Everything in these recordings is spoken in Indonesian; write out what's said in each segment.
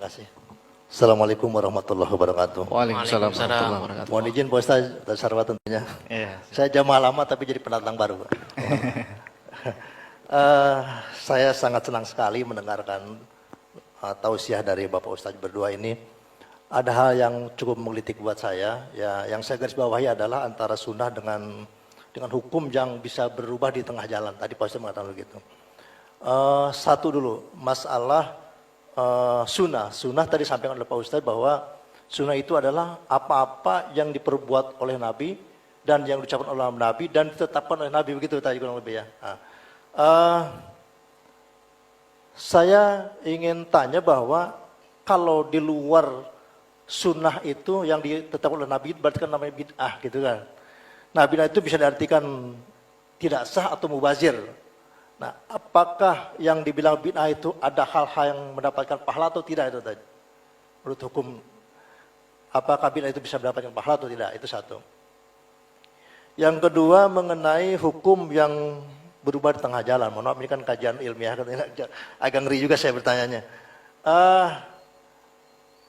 kasih. Assalamualaikum warahmatullahi wabarakatuh. Waalaikumsalam warahmatullahi wabarakatuh. Mohon izin Pak Ustaz, Ustaz Sarwa tentunya. Iya. Saya jamaah lama tapi jadi pendatang baru, Pak. Saya sangat senang sekali mendengarkan tausiah dari Bapak Ustaz berdua ini. Ada hal yang cukup menggelitik buat saya. Ya, yang saya garis bawahi adalah antara sunnah dengan hukum yang bisa berubah di tengah jalan. Tadi Pak Ustaz mengatakan begitu. Satu dulu, masalah sunnah. Sunnah tadi sampaikan oleh Pak Ustadz bahwa sunnah itu adalah apa-apa yang diperbuat oleh Nabi dan yang diucapkan oleh Nabi dan ditetapkan oleh Nabi, begitu tadi kurang lebih ya. Saya ingin tanya bahwa kalau di luar sunnah itu yang ditetapkan oleh Nabi berarti kan namanya bid'ah gitu kan. Nah, bid'ah itu bisa diartikan tidak sah atau mubazir. Nah, apakah yang dibilang bid'ah itu ada hal-hal yang mendapatkan pahala atau tidak itu tadi? Menurut hukum, apakah bid'ah itu bisa mendapatkan pahala atau tidak? Itu satu. Yang kedua mengenai hukum yang berubah di tengah jalan. Mohon maaf, ini kan kajian ilmiah, agak ngeri juga saya bertanyanya.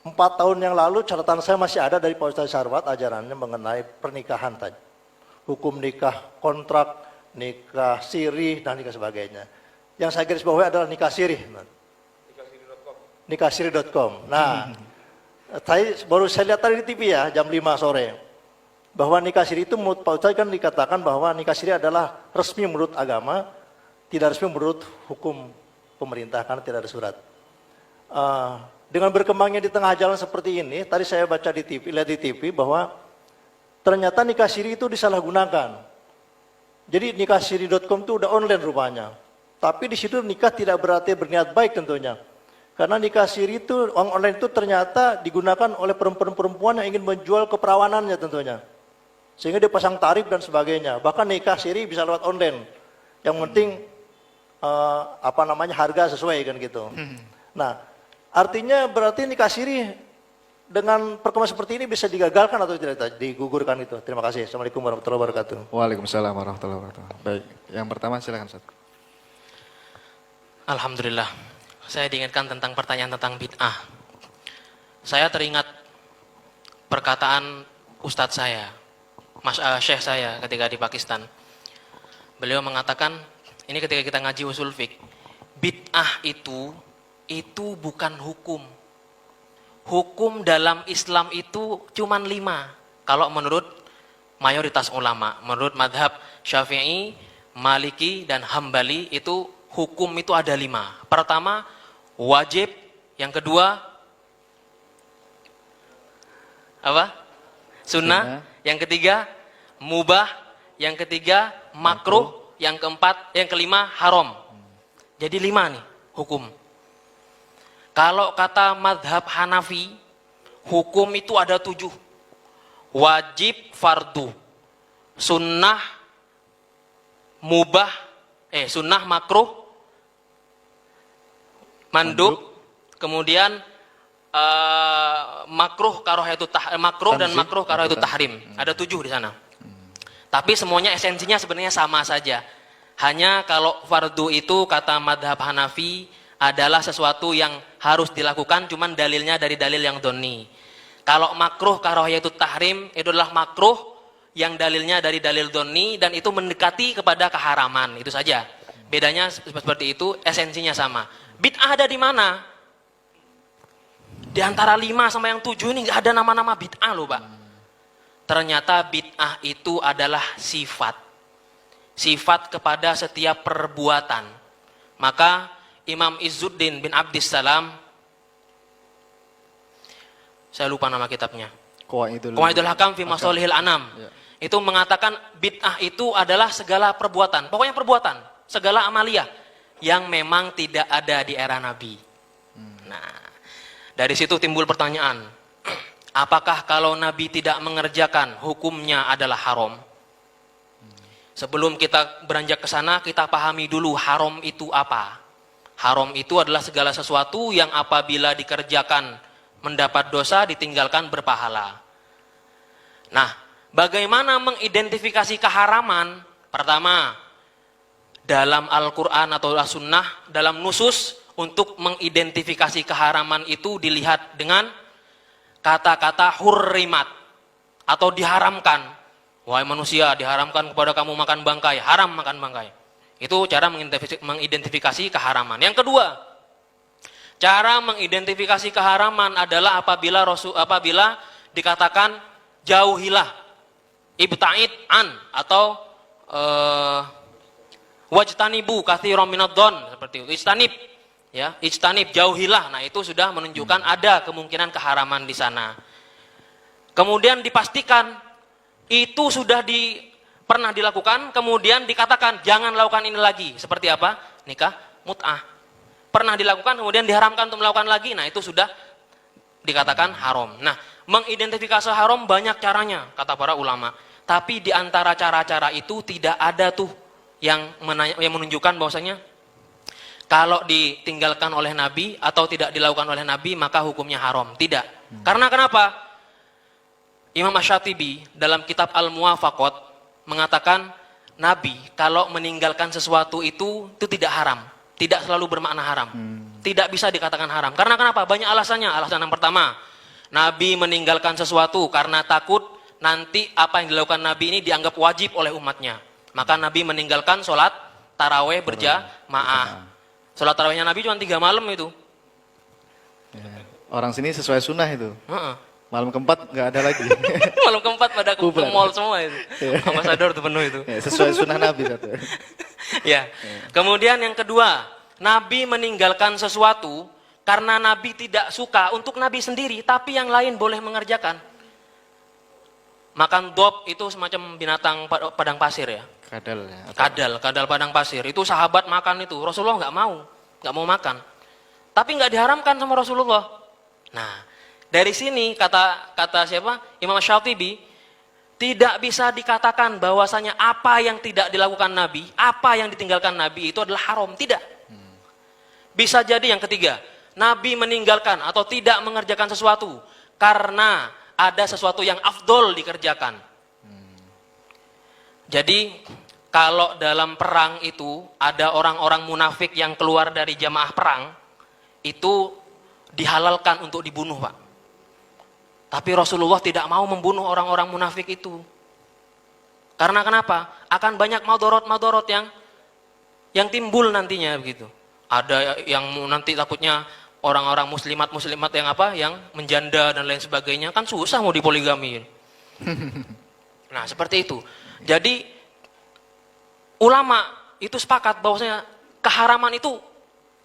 4 tahun yang lalu catatan saya masih ada dari Pak Ustaz Sarwat ajarannya mengenai pernikahan tadi. Hukum nikah kontrak, nikah sirih, dan nikah sebagainya. Yang saya garis bawahi adalah nikah sirih. Nikahsirih.com. Nah, baru saya lihat tadi di TV ya, jam 5 sore. Bahwa nikah sirih itu menurut Pak Ustaz kan dikatakan bahwa nikah sirih adalah resmi menurut agama, tidak resmi menurut hukum pemerintah karena tidak ada surat. Dengan berkembangnya di tengah jalan seperti ini, tadi saya baca di TV, lihat di TV bahwa ternyata nikah sirih itu disalahgunakan. Jadi nikahsirih.com itu udah online rupanya. Tapi di situ nikah tidak berarti berniat baik tentunya. Karena nikah sirih itu, uang online itu ternyata digunakan oleh perempuan-perempuan yang ingin menjual keperawanannya tentunya. Sehingga dia pasang tarif dan sebagainya. Bahkan nikah sirih bisa lewat online. Yang penting harga sesuai kan gitu. Nah, artinya berarti nikah sirih dengan perkembangan seperti ini bisa digagalkan atau tidak digugurkan itu. Terima kasih. Assalamualaikum warahmatullahi wabarakatuh. Waalaikumsalam warahmatullahi wabarakatuh. Baik, yang pertama silakan Ustaz. Alhamdulillah. Saya diingatkan tentang pertanyaan tentang bid'ah. Saya teringat perkataan Ustadz saya, Syekh saya ketika di Pakistan. Beliau mengatakan, ini ketika kita ngaji usul fiqh, bid'ah itu bukan hukum. Hukum dalam Islam itu cuma 5. Kalau menurut mayoritas ulama, menurut madhab Syafi'i, Maliki, dan Hambali itu hukum itu ada 5. Pertama, wajib. Yang kedua, apa? Sunnah. Yang ketiga, mubah. Yang ketiga, makruh. Yang keempat, yang kelima, haram. Jadi 5 nih hukum. Kalau kata madhab Hanafi, hukum itu ada 7. Wajib, fardu, sunnah, mubah, sunnah, makruh, mandub, kemudian makruh dan makruh karahatul tahrim. Ada 7 di sana. Tapi semuanya esensinya sebenarnya sama saja. Hanya kalau fardu itu kata madhab Hanafi adalah sesuatu yang harus dilakukan, cuman dalilnya dari dalil yang doni. Kalau makruh karahatul tahrim itu adalah makruh yang dalilnya dari dalil doni dan itu mendekati kepada keharaman. Itu saja. Bedanya seperti itu, esensinya sama. Bid'ah ada di mana? Di antara 5 sama yang 7 ini nggak ada nama-nama bid'ah loh, Pak. Ternyata bid'ah itu adalah sifat. Sifat kepada setiap perbuatan. Maka Imam Izzuddin bin Abdissalam, saya lupa nama kitabnya, Qawaidul Hakam fi Masalihil Anam, itu mengatakan bid'ah itu adalah segala perbuatan, pokoknya perbuatan, segala amalia yang memang tidak ada di era Nabi. Nah, dari situ timbul pertanyaan, apakah kalau Nabi tidak mengerjakan hukumnya adalah haram? Sebelum kita beranjak ke sana, kita pahami dulu haram itu apa. Haram itu adalah segala sesuatu yang apabila dikerjakan mendapat dosa, ditinggalkan berpahala. Nah, bagaimana mengidentifikasi keharaman? Pertama, dalam Al-Quran atau Sunnah, dalam nusus, untuk mengidentifikasi keharaman itu dilihat dengan kata-kata hurrimat atau diharamkan. Wahai manusia, diharamkan kepada kamu makan bangkai, haram makan bangkai. Itu cara mengidentifikasi keharaman. Yang kedua, cara mengidentifikasi keharaman adalah apabila dikatakan jauhilah, ibta'id an, atau wajtanibu katsiran minadh-dhon, seperti itu. Ijtanib, ya, ijtanib, jauhilah. Nah, itu sudah menunjukkan ada kemungkinan keharaman di sana. Kemudian dipastikan itu sudah pernah dilakukan, kemudian dikatakan jangan lakukan ini lagi. Seperti apa? Nikah mut'ah. Pernah dilakukan, kemudian diharamkan untuk melakukan lagi. Nah, itu sudah dikatakan haram. Nah, mengidentifikasi haram banyak caranya, kata para ulama. Tapi di antara cara-cara itu tidak ada tuh yang menunjukkan bahwasanya kalau ditinggalkan oleh Nabi atau tidak dilakukan oleh Nabi maka hukumnya haram. Tidak. Karena kenapa? Imam Asy-Syatibi dalam kitab Al-Muwafaqat mengatakan Nabi kalau meninggalkan sesuatu itu tidak haram, tidak selalu bermakna haram, tidak bisa dikatakan haram. Karena kenapa? Banyak alasannya. Alasan yang pertama, Nabi meninggalkan sesuatu karena takut nanti apa yang dilakukan Nabi ini dianggap wajib oleh umatnya. Maka Nabi meninggalkan sholat taraweh berjamaah. Sholat tarawehnya Nabi cuma 3 malam itu. Orang sini sesuai sunnah itu. Malam keempat nggak ada lagi. Malam keempat pada ke mall semua itu. Ambasador itu penuh itu. Ya, sesuai sunnah Nabi satu. Ya. Kemudian yang kedua, Nabi meninggalkan sesuatu karena Nabi tidak suka untuk Nabi sendiri, tapi yang lain boleh mengerjakan. Makan dob itu semacam binatang padang pasir ya. Kadal ya. Kadal padang pasir. Itu sahabat makan itu. Rasulullah nggak mau makan. Tapi nggak diharamkan sama Rasulullah. Nah, dari sini kata siapa? Imam Syatibi, tidak bisa dikatakan bahwasanya apa yang tidak dilakukan Nabi, apa yang ditinggalkan Nabi itu adalah haram. Tidak. Bisa jadi yang ketiga, Nabi meninggalkan atau tidak mengerjakan sesuatu karena ada sesuatu yang afdol dikerjakan. Jadi kalau dalam perang itu ada orang-orang munafik yang keluar dari jamaah perang, itu dihalalkan untuk dibunuh, Pak. Tapi Rasulullah tidak mau membunuh orang-orang munafik itu. Karena kenapa? Akan banyak madorot-madorot yang timbul nantinya begitu. Ada yang nanti takutnya orang-orang muslimat yang menjanda dan lain sebagainya, kan susah mau dipoligami. Nah, seperti itu. Jadi ulama itu sepakat bahwasanya keharaman itu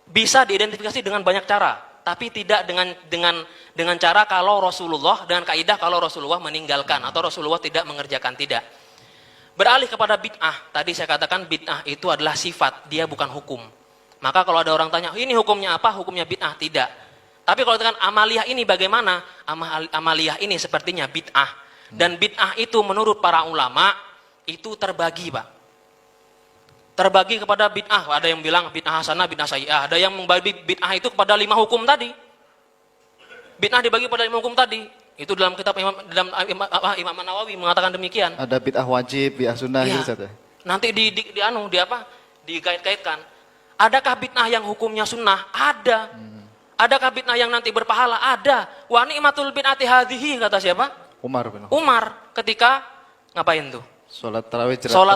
bisa diidentifikasi dengan banyak cara, tapi tidak dengan cara kalau Rasulullah, dengan kaidah kalau Rasulullah meninggalkan atau Rasulullah tidak mengerjakan, tidak. Beralih kepada bid'ah, tadi saya katakan bid'ah itu adalah sifat, dia bukan hukum. Maka kalau ada orang tanya, ini hukumnya apa? Hukumnya bid'ah, tidak. Tapi kalau dengan amaliyah ini bagaimana? Amaliyah ini sepertinya bid'ah. Dan bid'ah itu menurut para ulama itu terbagi, Pak. Terbagi kepada bid'ah. Ada yang bilang bid'ah hasanah, bid'ah sayyi'ah. Ada yang membagi bid'ah itu kepada 5 hukum tadi. Bid'ah dibagi pada 5 hukum tadi. Itu dalam kitab Imam Nawawi mengatakan demikian. Ada bid'ah wajib, bid'ah sunnah ya. gitu. Nanti dikait-kaitkan. Adakah bid'ah yang hukumnya sunnah? Ada. Adakah bid'ah yang nanti berpahala? Ada. Wa ni'matul bid'ati hadhihi, kata siapa? Umar ketika ngapain tuh? Sholat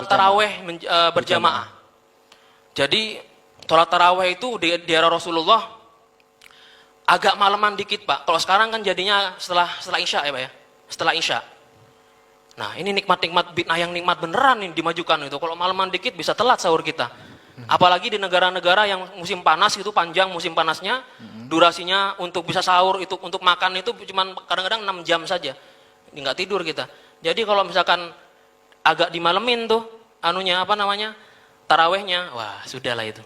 taraweh berjamaah. Jadi sholat taraweh itu di era Rasulullah agak malaman dikit, Pak. Kalau sekarang kan jadinya setelah Isya ya, Pak ya. Setelah Isya. Nah, ini nikmat-nikmat bid'ah yang nikmat beneran ini dimajukan itu. Kalau malaman dikit bisa telat sahur kita. Apalagi di negara-negara yang musim panas itu panjang musim panasnya, durasinya untuk bisa sahur itu untuk makan itu cuma kadang-kadang 6 jam saja. Nggak tidur kita. Jadi kalau misalkan agak dimalemin tuh tarawehnya, wah sudahlah itu.